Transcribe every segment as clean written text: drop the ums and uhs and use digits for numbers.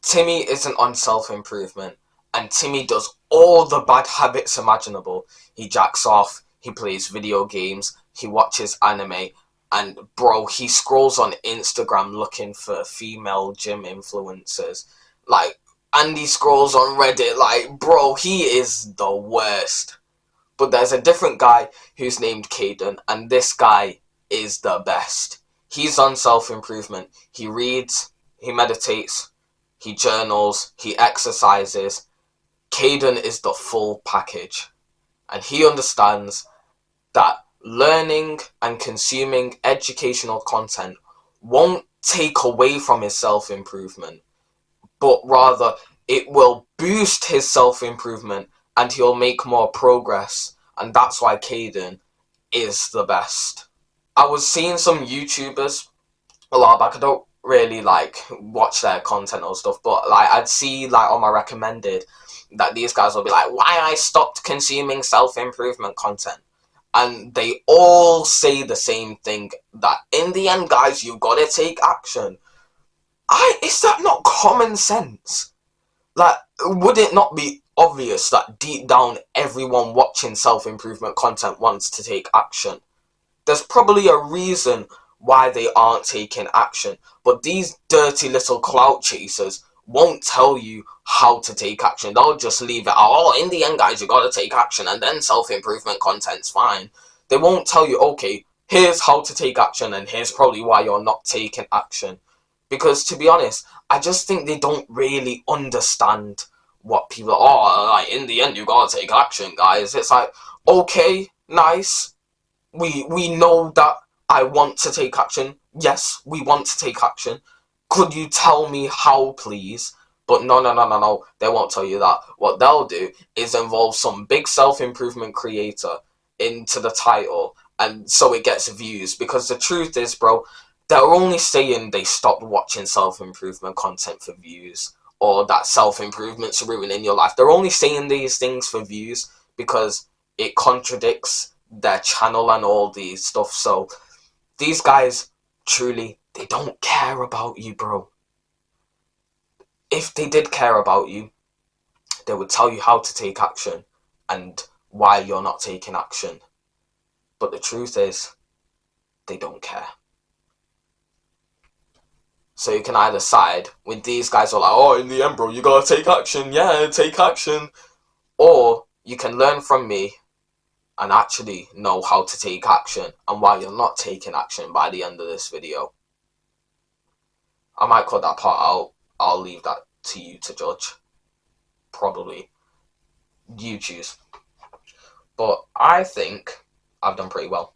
Timmy isn't on self-improvement, and Timmy does all the bad habits imaginable. He jacks off, he plays video games, he watches anime, and bro, he scrolls on Instagram looking for female gym influencers. Like, and he scrolls on Reddit, like, bro, he is the worst. But there's a different guy who's named Caden, and this guy is the best. He's on self-improvement. He reads, he meditates, he journals, he exercises. Caden is the full package. And he understands that learning and consuming educational content won't take away from his self-improvement, but rather it will boost his self-improvement and he'll make more progress. And that's why Caden is the best. I was seeing some YouTubers a while back. I don't really like watch their content or stuff, but like I'd see like on my recommended that these guys will be like, why I stopped consuming self-improvement content. And they all say the same thing, that in the end, guys, you've got to take action. Is that not common sense? Like, would it not be obvious that deep down everyone watching self-improvement content wants to take action? There's probably a reason why they aren't taking action, but these dirty little clout chasers won't tell you how to take action. They'll just leave it, oh, in the end, guys, you gotta take action, and then self-improvement content's fine. They won't tell you, okay, here's how to take action, and here's probably why you're not taking action. Because, to be honest, I just think they don't really understand what people are. Like, in the end, you gotta take action, guys. It's like, okay, nice. We know that I want to take action. Yes, we want to take action. Could you tell me how, please? But no. They won't tell you that. What they'll do is involve some big self-improvement creator into the title, and so it gets views. Because the truth is, bro, they're only saying they stopped watching self-improvement content for views, or that self-improvement's ruining your life. They're only saying these things for views because it contradicts their channel and all these stuff. So these guys, truly, they don't care about you, bro. If they did care about you, they would tell you how to take action and why you're not taking action. But the truth is, they don't care. So you can either side with these guys who are like, oh, in the end, bro, you gotta take action. Yeah, take action. Or you can learn from me and actually know how to take action and why you're not taking action by the end of this video. I might cut that part out. I'll leave that to you to judge. Probably. You choose. But I think I've done pretty well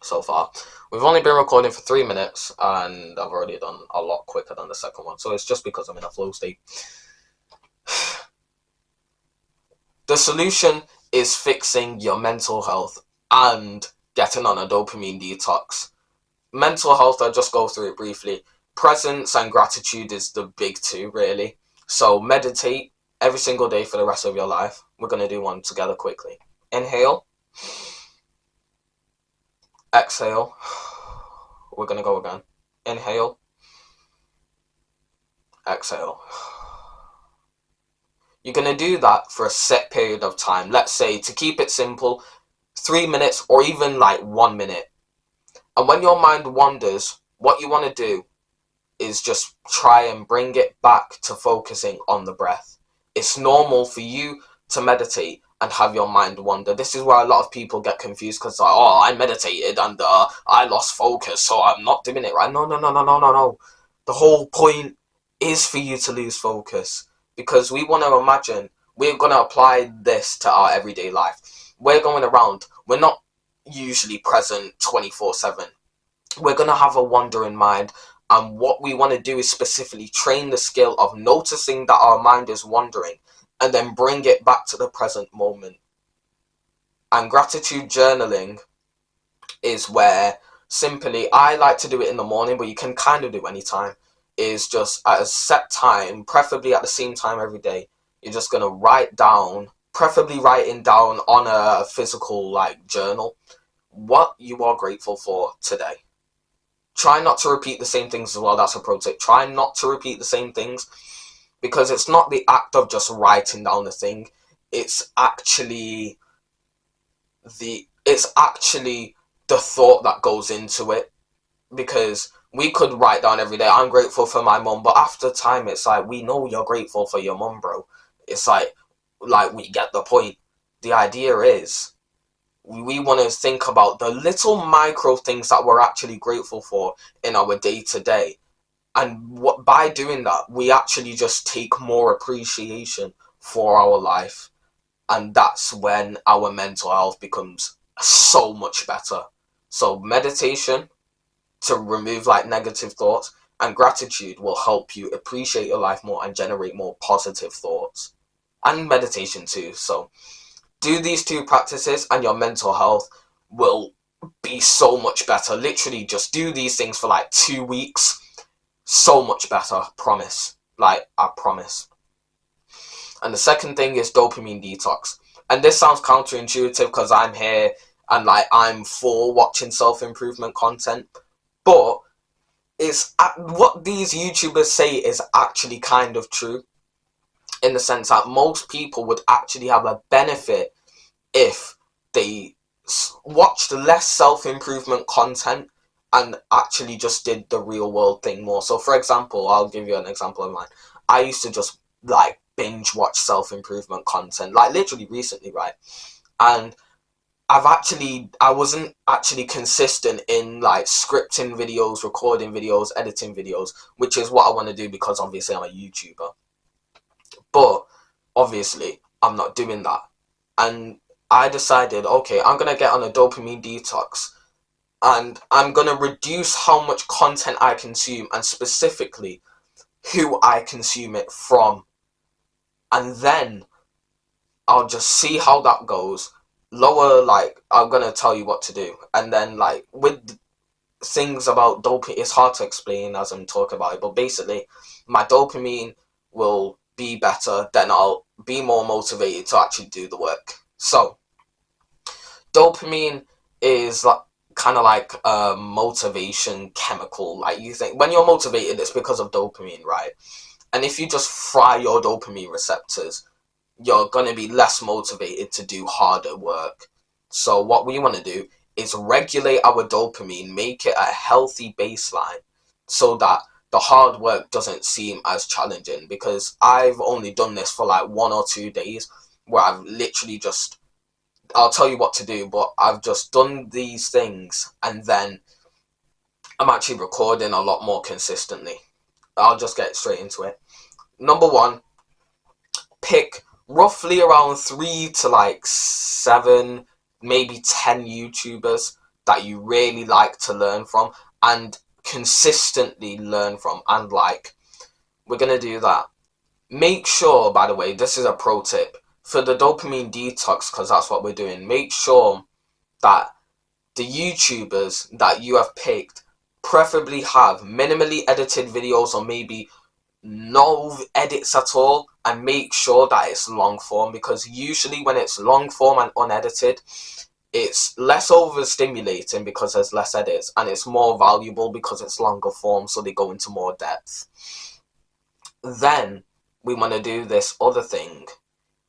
so far. We've only been recording for 3 minutes, and I've already done a lot quicker than the second one. So it's just because I'm in a flow state. The solution is fixing your mental health and getting on a dopamine detox. Mental health, I'll just go through it briefly. Presence and gratitude is the big two, really. So meditate every single day for the rest of your life. We're going to do one together quickly. Inhale. Exhale. We're going to go again. Inhale. Exhale. You're going to do that for a set period of time. Let's say, to keep it simple, 3 minutes or even like 1 minute. And when your mind wanders, what you want to do is just try and bring it back to focusing on the breath. It's normal for you to meditate and have your mind wander. This is where a lot of people get confused because like, oh, I meditated and I lost focus, so I'm not doing it right. No. The whole point is for you to lose focus, because we want to imagine we're going to apply this to our everyday life. We're going around. We're not usually present 24/7. We're going to have a wandering mind. And what we want to do is specifically train the skill of noticing that our mind is wandering and then bring it back to the present moment. And gratitude journaling is where simply, I like to do it in the morning, but you can kind of do any time, is just at a set time, preferably at the same time every day. You're just going to write down, preferably writing down on a physical like journal, what you are grateful for today. Try not to repeat the same things as well. That's a pro tip. Try not to repeat the same things. because it's not the act of just writing down the thing. It's actually the thought that goes into it, because we could write down every day, I'm grateful for my mum, but after time it's like, we know you're grateful for your mum, bro. It's like we get the point. The idea is we want to think about the little micro things that we're actually grateful for in our day to day, and by doing that we actually just take more appreciation for our life, and that's when our mental health becomes so much better. So meditation to remove like negative thoughts, and gratitude will help you appreciate your life more and generate more positive thoughts, and meditation too. So do these two practices and your mental health will be so much better. Literally just do these things for like 2 weeks, so much better, promise. Like, I promise. And the second thing is dopamine detox. And this sounds counterintuitive because I'm here and like I'm for watching self-improvement content, but it's what these YouTubers say is actually kind of true, in the sense that most people would actually have a benefit if they watched less self-improvement content and actually just did the real world thing more. So for example, I'll give you an example of mine. I used to just like binge watch self-improvement content, like literally recently, right? And I wasn't actually consistent in like scripting videos, recording videos, editing videos, which is what I want to do because obviously I'm a YouTuber. But obviously I'm not doing that. And I decided, okay, I'm going to get on a dopamine detox and I'm going to reduce how much content I consume, and specifically who I consume it from. And then I'll just see how that goes. Lower, like, I'm going to tell you what to do. And then, like, with things about dopamine, it's hard to explain as I'm talking about it, but basically, my dopamine will be better, then I'll be more motivated to actually do the work. So, dopamine is like kind of like a motivation chemical. Like, you think when you're motivated, it's because of dopamine, right? And if you just fry your dopamine receptors, you're going to be less motivated to do harder work. So what we want to do is regulate our dopamine, make it a healthy baseline so that the hard work doesn't seem as challenging. Because I've only done this for like 1 or 2 days where I've literally just, I'll tell you what to do, but I've just done these things and then I'm actually recording a lot more consistently. I'll just get straight into it. Number one, pick roughly around 3 to 7, maybe 10 YouTubers that you really like to learn from and consistently learn from. And like, we're gonna do that. Make sure, by the way, this is a pro tip for the dopamine detox, because that's what we're doing. Make sure that the YouTubers that you have picked preferably have minimally edited videos, or maybe no edits at all, and make sure that it's long form, because usually when it's long form and unedited, it's less overstimulating because there's less edits, and it's more valuable because it's longer form, so they go into more depth. Then we want to do this other thing,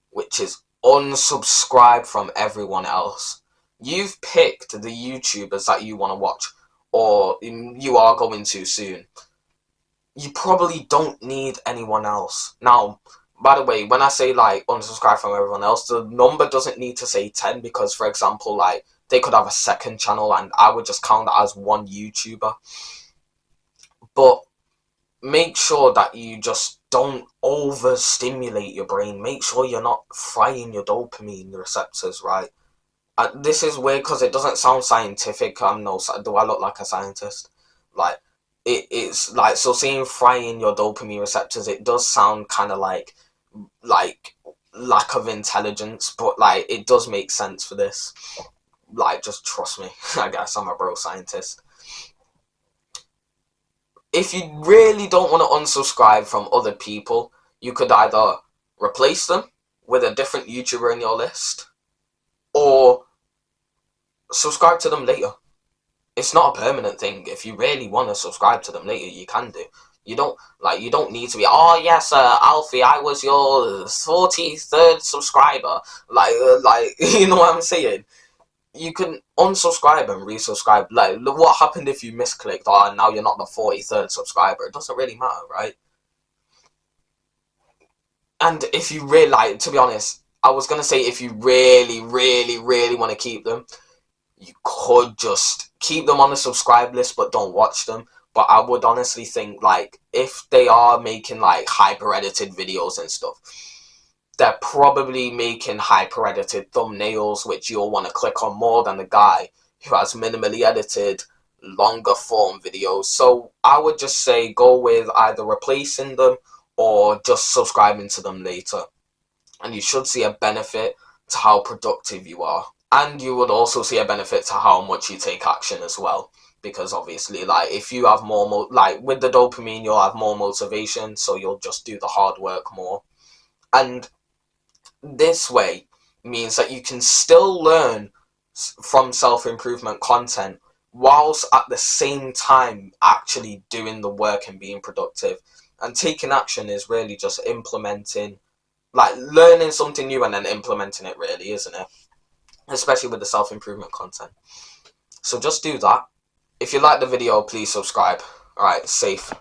which is unsubscribe from everyone else. You've picked the YouTubers that you want to watch, or you are going to soon. You probably don't need anyone else. Now, by the way, when I say like unsubscribe from everyone else, the number doesn't need to say 10, because for example, like they could have a second channel and I would just count that as one YouTuber. But make sure that you just don't overstimulate your brain. Make sure you're not frying your dopamine receptors, right? This is weird because it doesn't sound scientific. Do I look like a scientist? Like, it's like, so saying frying your dopamine receptors, it does sound kind of like lack of intelligence, but like it does make sense for this. Like, just trust me. I guess I'm a bro scientist. If you really don't want to unsubscribe from other people, you could either replace them with a different YouTuber in your list, or subscribe to them later. It's not a permanent thing. If you really want to subscribe to them later, you can do. You don't need to be, oh yes, Alfie, I was your 43rd subscriber. You know what I'm saying? You can unsubscribe and resubscribe. Like, look what happened if you misclicked, oh, now you're not the 43rd subscriber. It doesn't really matter, right? And if you really, like, to be honest, I was going to say, if you really, really, really want to keep them, you could just keep them on the subscribe list, but don't watch them. But I would honestly think, like, if they are making, like, hyper-edited videos and stuff, they're probably making hyper-edited thumbnails, which you'll want to click on more than the guy who has minimally edited, longer form videos. So I would just say go with either replacing them or just subscribing to them later. And you should see a benefit to how productive you are. And you would also see a benefit to how much you take action as well. Because obviously, like, if you have more, like, with the dopamine, you'll have more motivation, so you'll just do the hard work more. And this way means that you can still learn from self-improvement content whilst at the same time actually doing the work and being productive. And taking action is really just implementing, like, learning something new and then implementing it, really, isn't it? Especially with the self-improvement content. So just do that. If you like the video, please subscribe. Alright, safe.